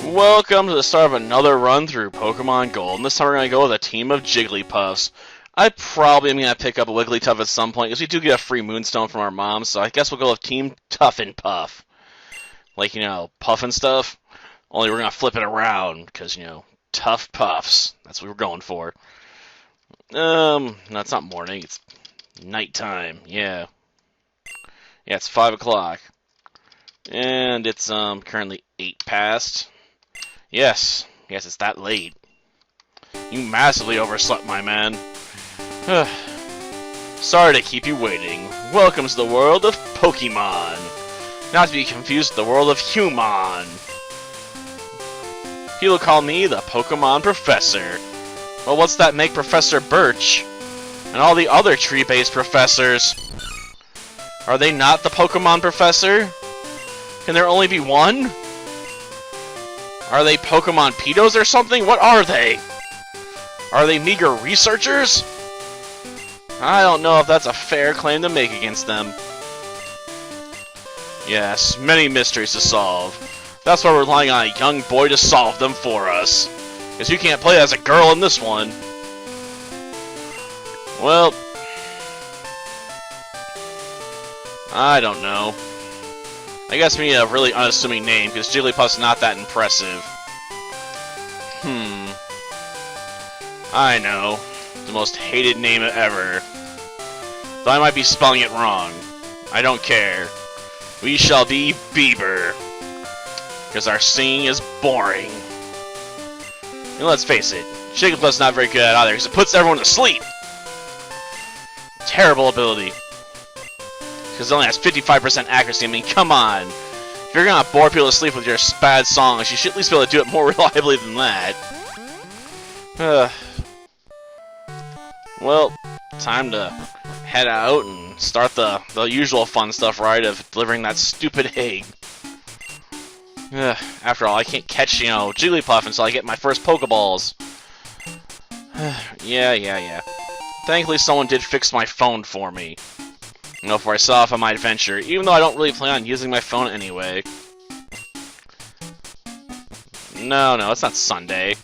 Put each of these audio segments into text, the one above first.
Welcome to the start of another run through Pokemon Gold, and this time we're going to go with a team of Jigglypuffs. I probably am going to pick up a Wigglytuff at some point, because we do get a free Moonstone from our mom, so I guess we'll go with Team Tough and Puff. Like, Puff and stuff. Only we're going to flip it around, because, Tough Puffs. That's what we're going for. No, it's not morning, it's nighttime, yeah. Yeah, it's 5 o'clock. And it's, currently 8 past. Yes, it's that late. You massively overslept, my man. Sorry to keep you waiting. Welcome to the world of Pokemon. Not to be confused with the world of Human. People call me the Pokemon Professor. Well, what's that make Professor Birch? And all the other tree-based professors? Are they not the Pokemon Professor? Can there only be one? Are they Pokemon pedos or something? What are they? Are they meager researchers? I don't know if that's a fair claim to make against them. Yes, many mysteries to solve. That's why we're relying on a young boy to solve them for us. Because you can't play as a girl in this one. Well, I don't know. I guess we need a really unassuming name, because Jigglypuff's not that impressive. I know. The most hated name ever. Though I might be spelling it wrong. I don't care. We shall be Bieber. Because our singing is boring. And let's face it, Jigglypuff's not very good at either, because it puts everyone to sleep. Terrible ability. Because it only has 55% accuracy. I mean, come on. If you're gonna bore people to sleep with your bad songs, you should at least be able to do it more reliably than that. Well, time to head out and start the usual fun stuff, right, of delivering that stupid egg. After all, I can't catch, Jigglypuff until I get my first Pokeballs. Yeah. Thankfully, someone did fix my phone for me. Before I set off on my adventure, even though I don't really plan on using my phone anyway. No, it's not Sunday.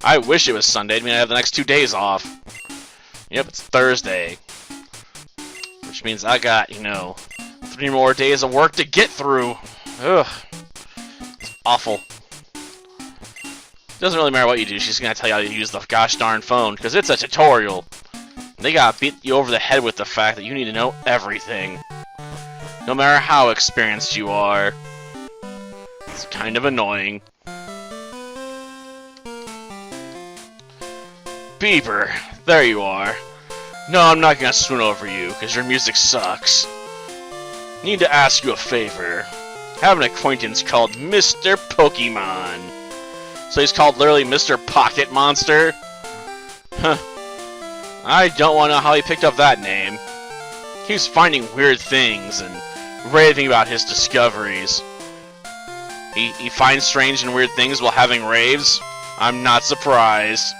I wish it was Sunday. I mean, I have the next 2 days off. Yep, it's Thursday. Which means I got, 3 more days of work to get through. Ugh. It's awful. Doesn't really matter what you do, she's gonna tell you how to use the gosh darn phone, because it's a tutorial. They gotta beat you over the head with the fact that you need to know everything. No matter how experienced you are. It's kind of annoying. Bieber, there you are. No, I'm not gonna swoon over you, because your music sucks. Need to ask you a favor. Have an acquaintance called Mr. Pokemon. So he's called literally Mr. Pocket Monster? Huh. I don't want to know how he picked up that name. He's finding weird things and raving about his discoveries. He finds strange and weird things while having raves? I'm not surprised.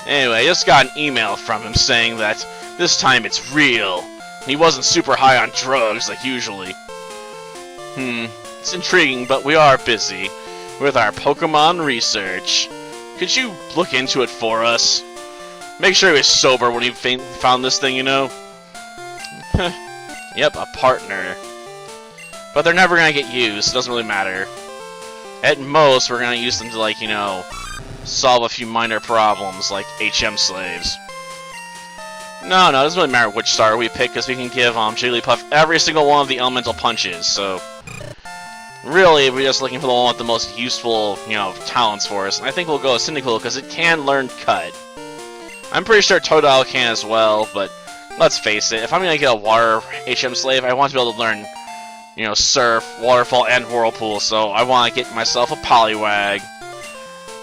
Anyway, I just got an email from him saying that this time it's real. He wasn't super high on drugs like usually. It's intriguing, but we are busy with our Pokemon research. Could you look into it for us? Make sure he was sober when he found this thing, Yep, a partner. But they're never gonna get used, it doesn't really matter. At most, we're gonna use them to, solve a few minor problems, like HM slaves. No, it doesn't really matter which starter we pick, because we can give Jigglypuff every single one of the elemental punches, so... Really, we're just looking for the one with the most useful, talents for us. And I think we'll go with Cyndaquil, because it can learn Cut. I'm pretty sure Totodile can as well, but let's face it, if I'm gonna get a water HM slave, I want to be able to learn, Surf, Waterfall, and Whirlpool, so I want to get myself a Poliwag.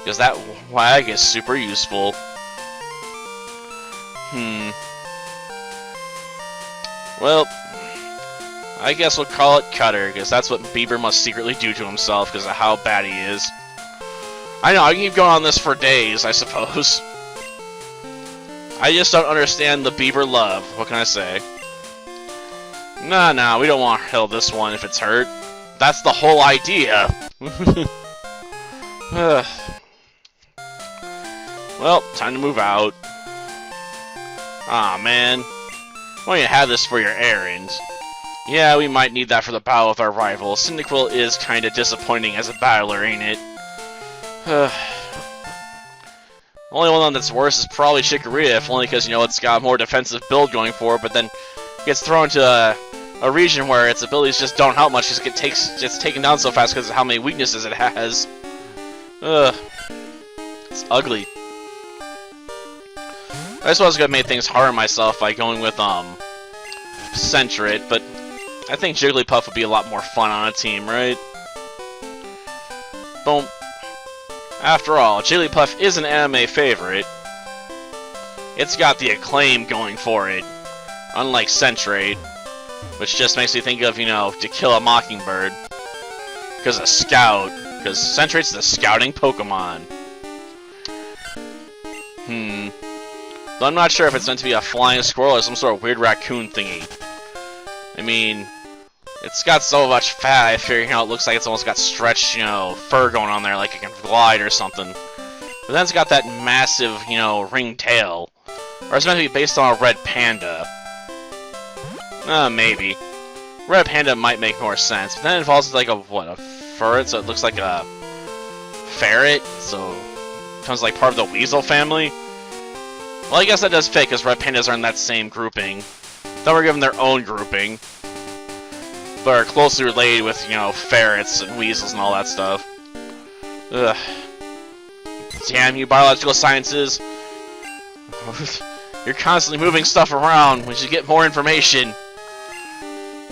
Because that wag is super useful. Well, I guess we'll call it Cutter, because that's what Bieber must secretly do to himself because of how bad he is. I know, I can keep going on this for days, I suppose. I just don't understand the Bieber love. What can I say? Nah, we don't want to heal this one if it's hurt. That's the whole idea. Well, time to move out. Aw, man. Why don't you have this for your errands? Yeah, we might need that for the battle with our rival. Cyndaquil is kinda disappointing as a battler, ain't it? Only one that's worse is probably Chikorita, if only because, you know, it's got a more defensive build going for it, but then gets thrown to a region where its abilities just don't help much because it gets taken down so fast because of how many weaknesses it has. It's ugly. I just was gonna make things hard on myself by going with Sentret, but I think Jigglypuff would be a lot more fun on a team, right? Boom. After all, Jigglypuff is an anime favorite. It's got the acclaim going for it, unlike Sentret, which just makes me think of, you know, To Kill a Mockingbird. Because a scout. Because Sentret's the scouting Pokemon. Though I'm not sure if it's meant to be a flying squirrel or some sort of weird raccoon thingy. I mean, it's got so much fat, I figure, you know, it looks like it's almost got stretched, you know, fur going on there, like it can glide or something. But then it's got that massive, you know, ringed tail. Or it's meant to be based on a red panda. Maybe. Red panda might make more sense, but then it falls like a, what, a ferret, so it looks like a ferret, so it becomes like part of the weasel family. Well, I guess that does fit, because red pandas are in that same grouping. Then we're given their own grouping. But are closely related with, you know, ferrets and weasels and all that stuff. Ugh. Damn you, biological sciences. You're constantly moving stuff around. We should get more information.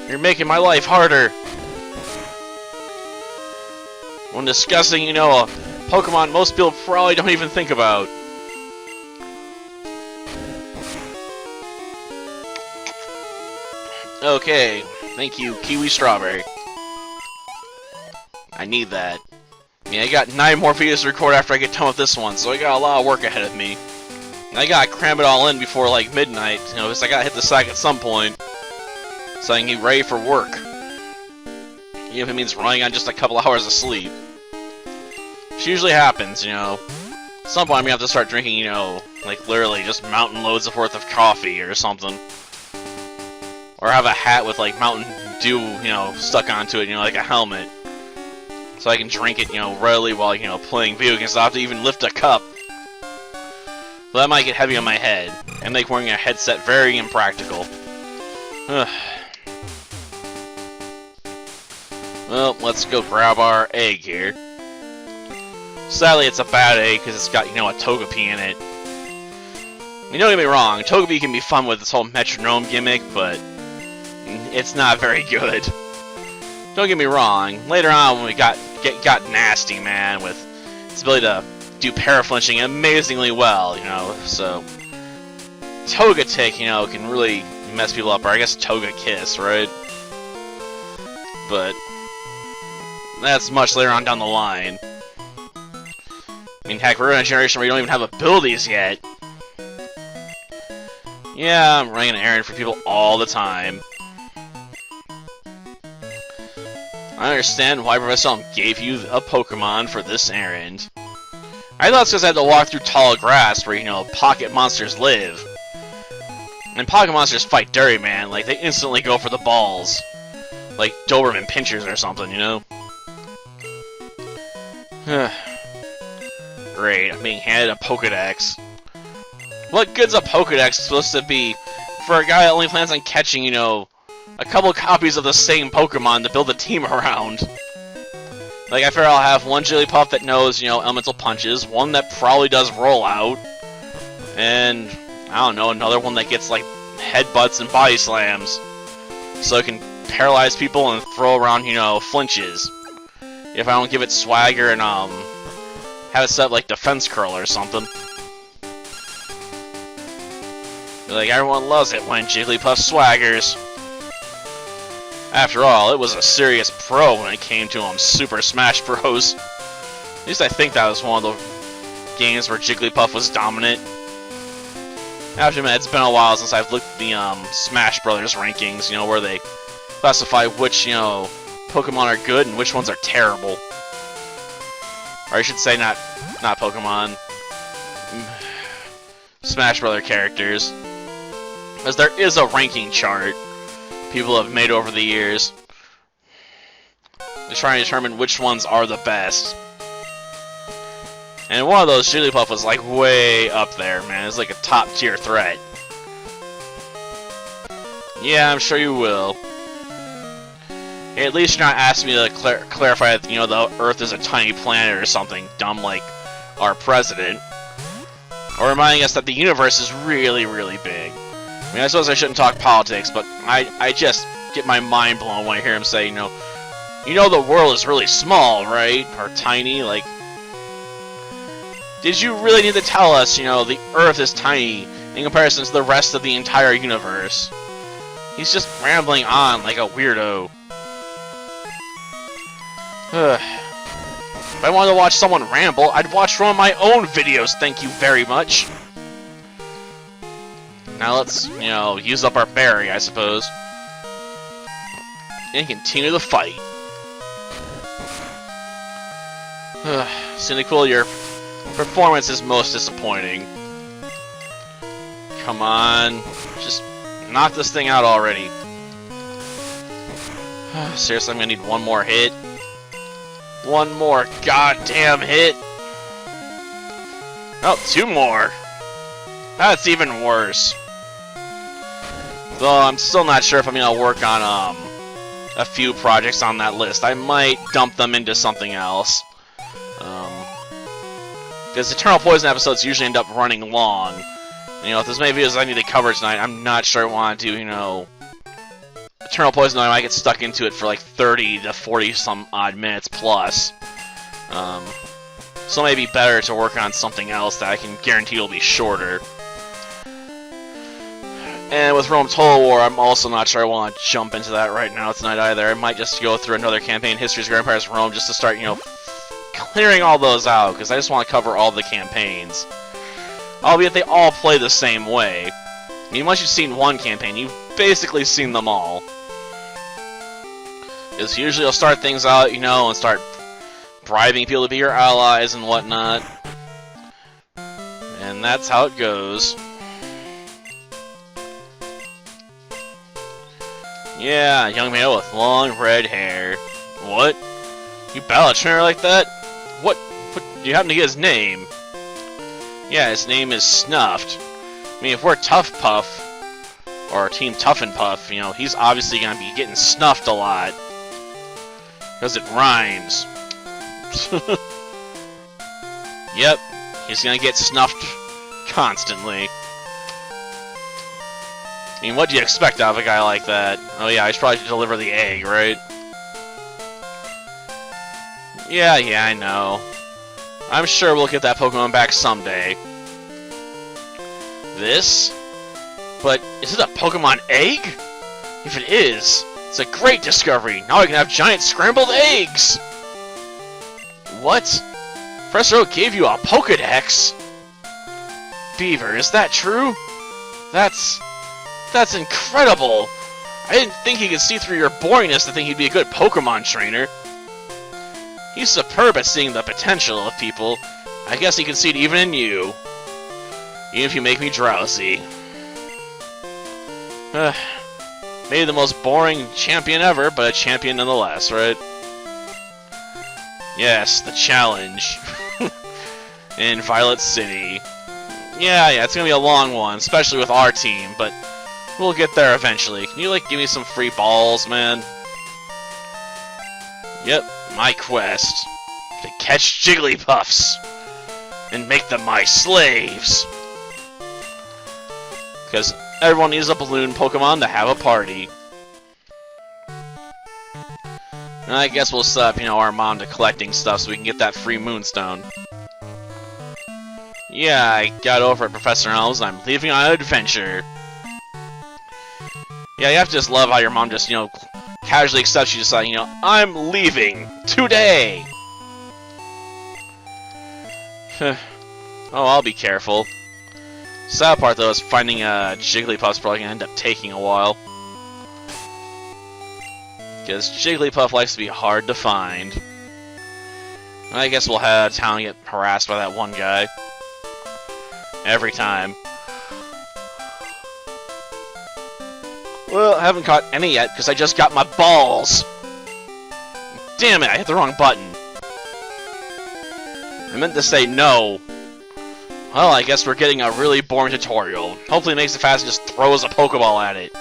You're making my life harder. When discussing, you know, a Pokemon most people probably don't even think about. Okay, thank you, Kiwi Strawberry. I need that. Yeah, I got 9 more videos to record after I get done with this one, so I got a lot of work ahead of me. And I gotta cram it all in before, like, midnight, you know, because I gotta hit the sack at some point, so I can get ready for work. Even if it means running on just a couple hours of sleep. Which usually happens, you know. At some point I'm gonna have to start drinking, you know, like, literally just mountain loads of worth of coffee or something. Or have a hat with, like, Mountain Dew, you know, stuck onto it, you know, like a helmet. So I can drink it, you know, readily while, you know, playing video games. I don't have to even lift a cup. But that might get heavy on my head, and make wearing a headset very impractical. Well, let's go grab our egg here. Sadly, it's a bad egg, because it's got, you know, a Togepi in it. I mean, don't get me wrong, Togepi can be fun with this whole metronome gimmick, but it's not very good. Don't get me wrong, later on when we got nasty, man, with its ability to do paraflinching amazingly well, you know, so Togetic, you know, can really mess people up, or I guess Togekiss, right? But that's much later on down the line. I mean, heck, we're in a generation where we don't even have abilities yet. Yeah, I'm running an errand for people all the time. I understand why Professor Elm gave you a Pokemon for this errand. I thought it's because I had to walk through tall grass where, you know, pocket monsters live. And pocket monsters fight dirty, man. Like, they instantly go for the balls. Like Doberman Pinchers or something, you know? Great, I'm being handed a Pokedex. What good's a Pokedex supposed to be for a guy that only plans on catching, you know, a couple copies of the same Pokemon to build a team around? Like, I figure I'll have one Jigglypuff that knows, you know, elemental punches, one that probably does roll out, and, I don't know, another one that gets, like, headbutts and body slams, so it can paralyze people and throw around, you know, flinches. If I don't give it swagger and, have it set up like Defense Curl or something. Like, everyone loves it when Jigglypuff swaggers. After all, it was a serious pro when it came to Super Smash Bros. At least I think that was one of the games where Jigglypuff was dominant. After that, it's been a while since I've looked at the Smash Brothers rankings, you know, where they classify which, you know, Pokemon are good and which ones are terrible. Or I should say not Pokemon. Smash Brother characters. Because there is a ranking chart people have made over the years to try and determine which ones are the best. And one of those, Jigglypuff, was like way up there, man. It's like a top tier threat. Yeah, I'm sure you will. Hey, at least you're not asking me to clarify that, you know, the Earth is a tiny planet or something dumb like our president. Or reminding us that the universe is really, really big. I mean, I suppose I shouldn't talk politics, but I just get my mind blown when I hear him say, you know the world is really small, right? Or tiny, like... Did you really need to tell us, you know, the Earth is tiny in comparison to the rest of the entire universe? He's just rambling on like a weirdo. If I wanted to watch someone ramble, I'd watch one of my own videos, thank you very much. Now let's, you know, use up our berry, I suppose. And continue the fight. Cyndaquil, your performance is most disappointing. Come on. Just knock this thing out already. Seriously, I'm gonna need one more hit. One more goddamn hit. Oh, two more. That's even worse. Though I'm still not sure if I'm gonna work on a few projects on that list. I might dump them into something else. Because Eternal Poison episodes usually end up running long. You know, if there's many videos I need to cover tonight, I'm not sure I want to do, you know... Eternal Poison, I might get stuck into it for like 30 to 40 some odd minutes plus. So it may be better to work on something else that I can guarantee will be shorter. And with Rome Total War, I'm also not sure I want to jump into that right now tonight either. I might just go through another campaign, History's Great Empires Rome, just to start, you know, clearing all those out, because I just want to cover all the campaigns. Albeit they all play the same way. I mean, once you've seen one campaign, you've basically seen them all. Because usually you'll start things out, you know, and start bribing people to be your allies and whatnot. And that's how it goes. Yeah, young male with long red hair. What? You battle a trainer like that? What do you happen to get his name? Yeah, his name is Snuffed. I mean, if we're Tough Puff, or Team Tough and Puff, you know, he's obviously gonna be getting snuffed a lot. Because it rhymes. Yep, he's gonna get snuffed constantly. I mean, what do you expect out of a guy like that? Oh yeah, he's probably to deliver the egg, right? Yeah, I know. I'm sure we'll get that Pokemon back someday. This? But is it a Pokemon egg? If it is, it's a great discovery. Now I can have giant scrambled eggs! What? Professor Oak gave you a Pokedex? Beaver, is that true? That's incredible! I didn't think he could see through your boringness to think he'd be a good Pokemon trainer. He's superb at seeing the potential of people. I guess he can see it even in you. Even if you make me drowsy. Maybe the most boring champion ever, but a champion nonetheless, right? Yes, the challenge. In Violet City. Yeah, it's gonna be a long one, especially with our team, but we'll get there eventually. Can you, like, give me some free balls, man? Yep, my quest. To catch Jigglypuffs. And make them my slaves. Because everyone needs a balloon Pokemon to have a party. And I guess we'll set up, you know, our mom to collecting stuff so we can get that free Moonstone. Yeah, I got over at Professor Elms and I'm leaving on an adventure. Yeah, you have to just love how your mom just, you know, casually accepts you, just like, you know, I'm leaving today! Oh, I'll be careful. Sad part, though, is finding Jigglypuff's probably gonna end up taking a while. Because Jigglypuff likes to be hard to find. I guess we'll head out of town and get harassed by that one guy. Every time. Well, I haven't caught any yet, because I just got my balls! Damn it, I hit the wrong button. I meant to say no. Well, I guess we're getting a really boring tutorial. Hopefully it makes it fast and just throws a Pokeball at it.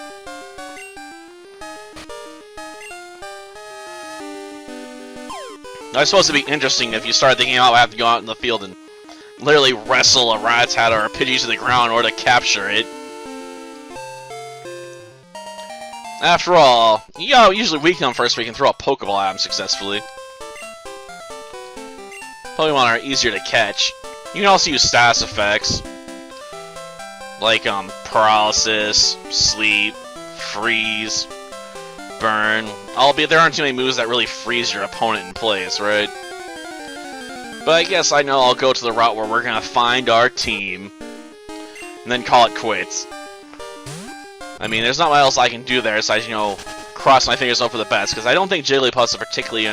Now, it's supposed to be interesting if you start thinking, oh, I have to go out in the field and literally wrestle a Rattata or a Pidgey to the ground in order to capture it. After all, you know, usually we come first, we can throw a Pokeball at them successfully. Pokemon are easier to catch. You can also use status effects, like paralysis, sleep, freeze, burn. Albeit there aren't too many moves that really freeze your opponent in place, right? But I guess I know I'll go to the route where we're gonna find our team, and then call it quits. I mean, there's not much else I can do there besides, you know, cross my fingers hope for the best, because I don't think Jigglypuff's a particularly,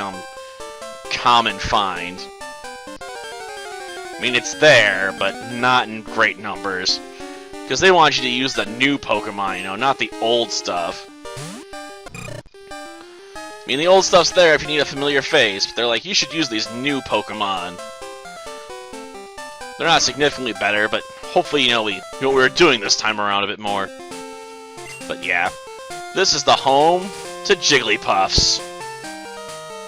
common find. I mean, it's there, but not in great numbers. Because they want you to use the new Pokemon, you know, not the old stuff. I mean, the old stuff's there if you need a familiar face, but they're like, you should use these new Pokemon. They're not significantly better, but hopefully, you know, we know what we're doing this time around a bit more. But yeah, this is the home to Jigglypuffs.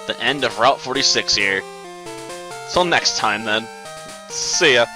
The end of Route 46 here. Till next time, then. See ya.